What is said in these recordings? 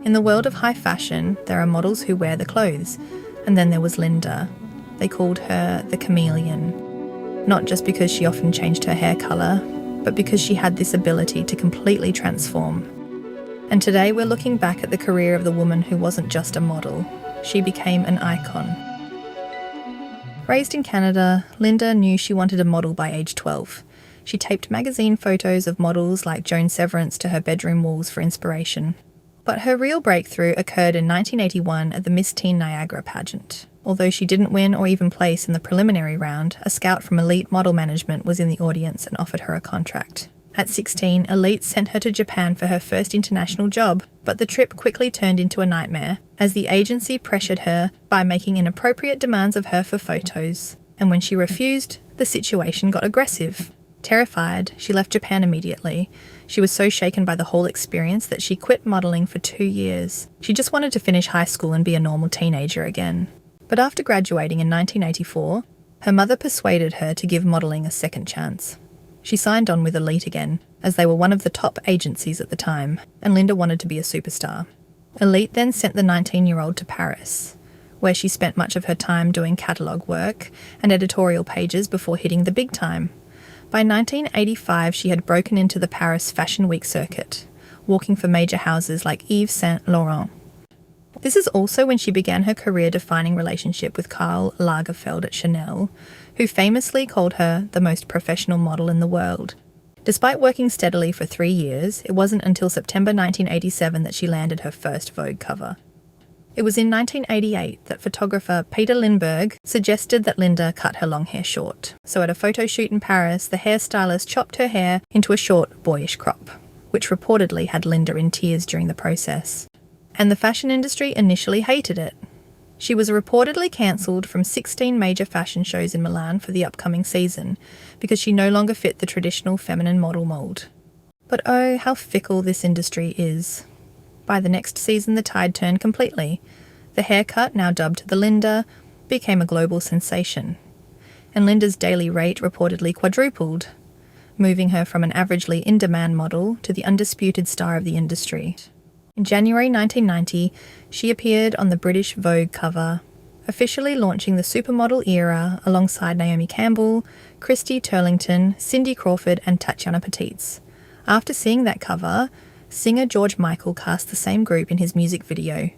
In the world of high fashion, there are models who wear the clothes, and then there was Linda. They called her the Chameleon, not just because she often changed her hair colour, but because she had this ability to completely transform. And today we're looking back at the career of the woman who wasn't just a model. She became an icon. Raised in Canada, Linda knew she wanted a model by age 12. She taped magazine photos of models like Joan Severance to her bedroom walls for inspiration. But her real breakthrough occurred in 1981 at the Miss Teen Niagara pageant. Although she didn't win or even place in the preliminary round, a scout from Elite Model Management was in the audience and offered her a contract. At 16, Elite sent her to Japan for her first international job, but the trip quickly turned into a nightmare, as the agency pressured her by making inappropriate demands of her for photos. And when she refused, the situation got aggressive. Terrified, she left Japan immediately. She was so shaken by the whole experience that she quit modelling for 2 years. She just wanted to finish high school and be a normal teenager again. But after graduating in 1984, her mother persuaded her to give modelling a second chance. She signed on with Elite again, as they were one of the top agencies at the time, and Linda wanted to be a superstar. Elite then sent the 19-year-old to Paris, where she spent much of her time doing catalogue work and editorial pages before hitting the big time. By 1985, she had broken into the Paris Fashion Week circuit, walking for major houses like Yves Saint Laurent. This is also when she began her career-defining relationship with Karl Lagerfeld at Chanel, who famously called her the most professional model in the world. Despite working steadily for 3 years, it wasn't until September 1987 that she landed her first Vogue cover. It was in 1988 that photographer Peter Lindbergh suggested that Linda cut her long hair short. So at a photo shoot in Paris, the hairstylist chopped her hair into a short, boyish crop, which reportedly had Linda in tears during the process. And the fashion industry initially hated it. She was reportedly cancelled from 16 major fashion shows in Milan for the upcoming season because she no longer fit the traditional feminine model mould. But oh, how fickle this industry is. By the next season, the tide turned completely. The haircut, now dubbed the Linda, became a global sensation. And Linda's daily rate reportedly quadrupled, moving her from an averagely in-demand model to the undisputed star of the industry. In January 1990, she appeared on the British Vogue cover, officially launching the supermodel era alongside Naomi Campbell, Christy Turlington, Cindy Crawford and Tatiana Petites. After seeing that cover, singer George Michael cast the same group in his music video,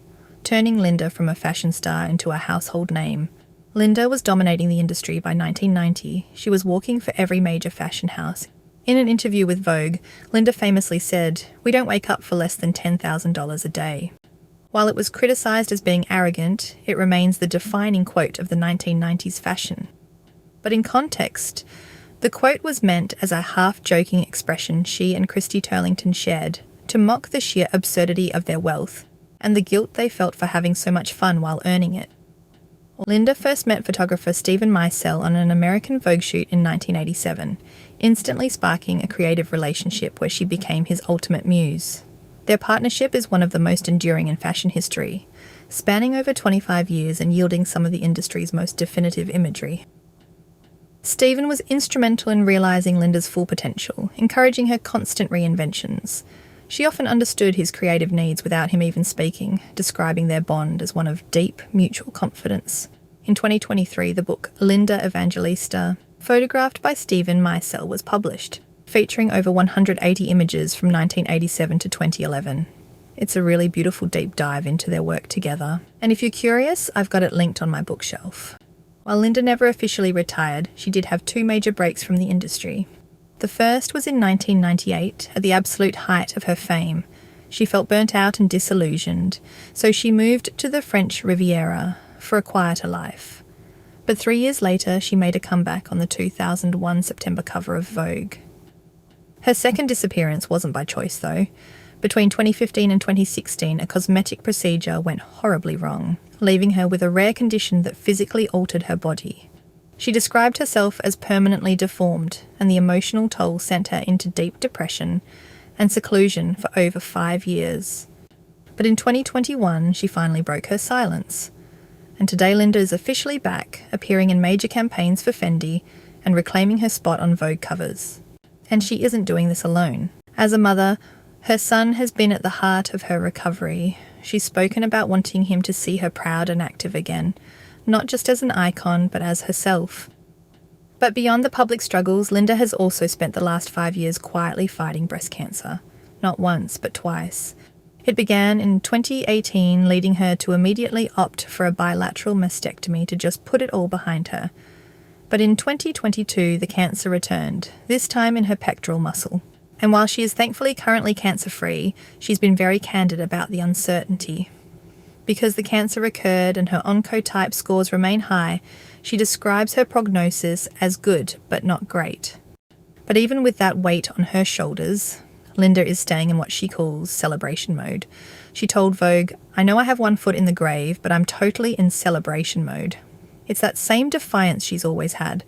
turning Linda from a fashion star into a household name. Linda was dominating the industry by 1990. She was walking for every major fashion house. In an interview with Vogue, Linda famously said, "We don't wake up for less than $10,000 a day." While it was criticised as being arrogant, it remains the defining quote of the 1990s fashion. But in context, the quote was meant as a half-joking expression she and Christy Turlington shared, to mock the sheer absurdity of their wealth and the guilt they felt for having so much fun while earning it. Linda first met photographer Stephen Meisel on an American Vogue shoot in 1987, instantly sparking a creative relationship where she became his ultimate muse. Their partnership is one of the most enduring in fashion history, spanning over 25 years and yielding some of the industry's most definitive imagery. Stephen was instrumental in realising Linda's full potential, encouraging her constant reinventions. She often understood his creative needs without him even speaking, describing their bond as one of deep, mutual confidence. In 2023, the book Linda Evangelista, photographed by Stephen Meisel, was published, featuring over 180 images from 1987 to 2011. It's a really beautiful deep dive into their work together. And if you're curious, I've got it linked on my bookshelf. While Linda never officially retired, she did have 2 major breaks from the industry. The first was in 1998, at the absolute height of her fame. She felt burnt out and disillusioned, so she moved to the French Riviera for a quieter life. But 3 years later, she made a comeback on the 2001 September cover of Vogue. Her second disappearance wasn't by choice, though. Between 2015 and 2016, a cosmetic procedure went horribly wrong, leaving her with a rare condition that physically altered her body. She described herself as permanently deformed, and the emotional toll sent her into deep depression and seclusion for over 5 years. But in 2021, she finally broke her silence. And today Linda is officially back, appearing in major campaigns for Fendi and reclaiming her spot on Vogue covers. And she isn't doing this alone. As a mother, her son has been at the heart of her recovery, She's spoken about wanting him to see her proud and active again, not just as an icon, but as herself. But beyond the public struggles, Linda has also spent the last 5 years quietly fighting breast cancer. Not once, but twice. It began in 2018, leading her to immediately opt for a bilateral mastectomy to just put it all behind her. But in 2022, the cancer returned, this time in her pectoral muscle. And while she is thankfully currently cancer-free, she's been very candid about the uncertainty. Because the cancer recurred and her oncotype scores remain high, she describes her prognosis as good but not great. But even with that weight on her shoulders, Linda is staying in what she calls celebration mode. She told Vogue, "I know I have one foot in the grave, but I'm totally in celebration mode." It's that same defiance she's always had,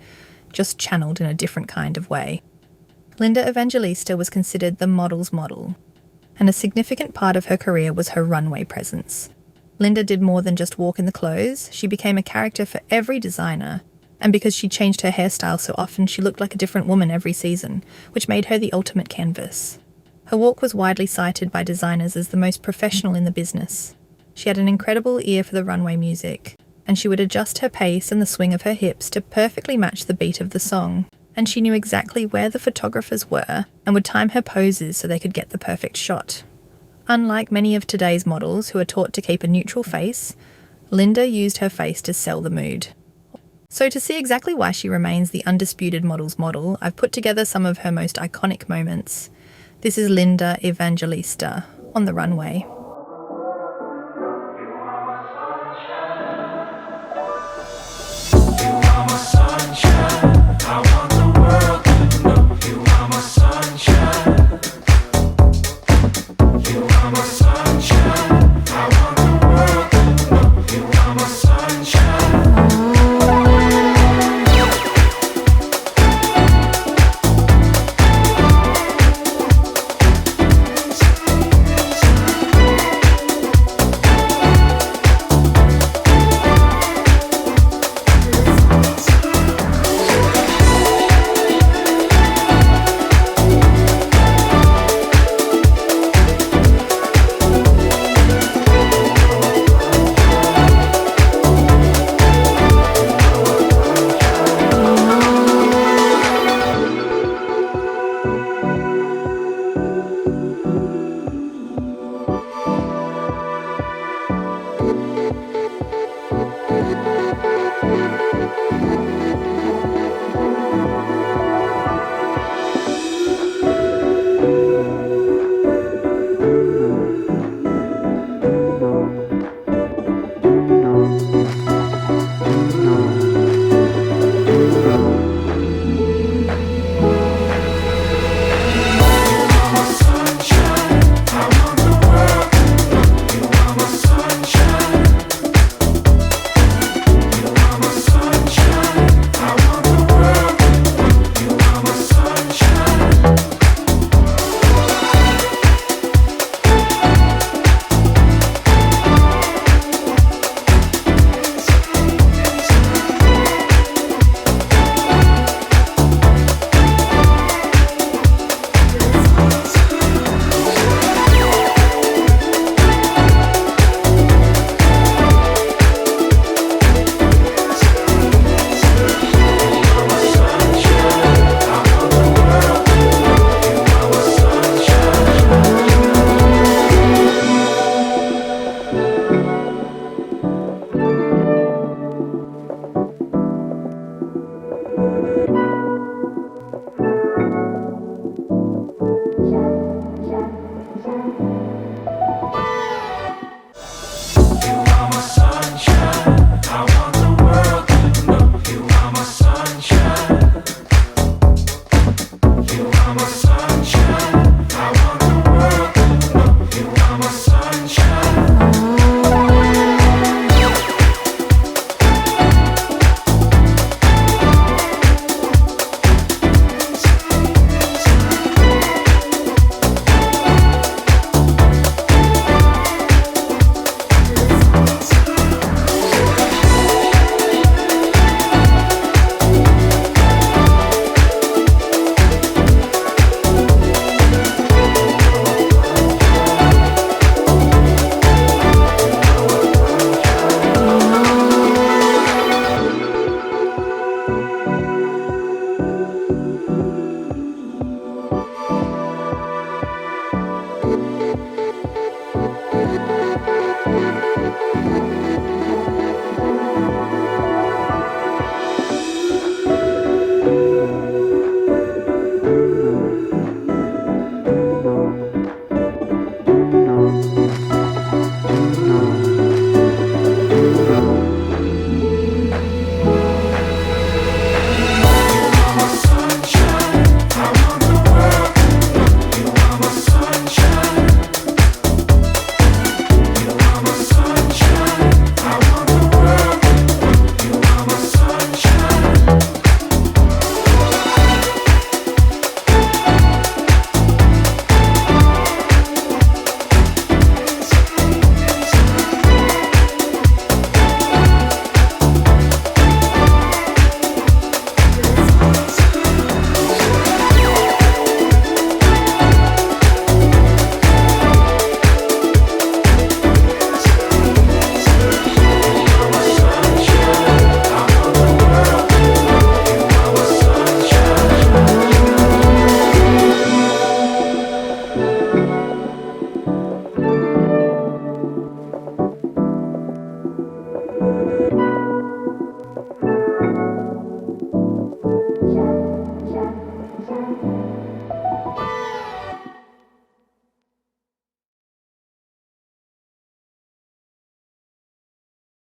just channeled in a different kind of way. Linda Evangelista was considered the model's model, and a significant part of her career was her runway presence. Linda did more than just walk in the clothes, she became a character for every designer, and because she changed her hairstyle so often, she looked like a different woman every season, which made her the ultimate canvas. Her walk was widely cited by designers as the most professional in the business. She had an incredible ear for the runway music, and she would adjust her pace and the swing of her hips to perfectly match the beat of the song. And she knew exactly where the photographers were and would time her poses so they could get the perfect shot. Unlike many of today's models who are taught to keep a neutral face, Linda used her face to sell the mood. So to see exactly why she remains the undisputed model's model, I've put together some of her most iconic moments. This is Linda Evangelista on the runway.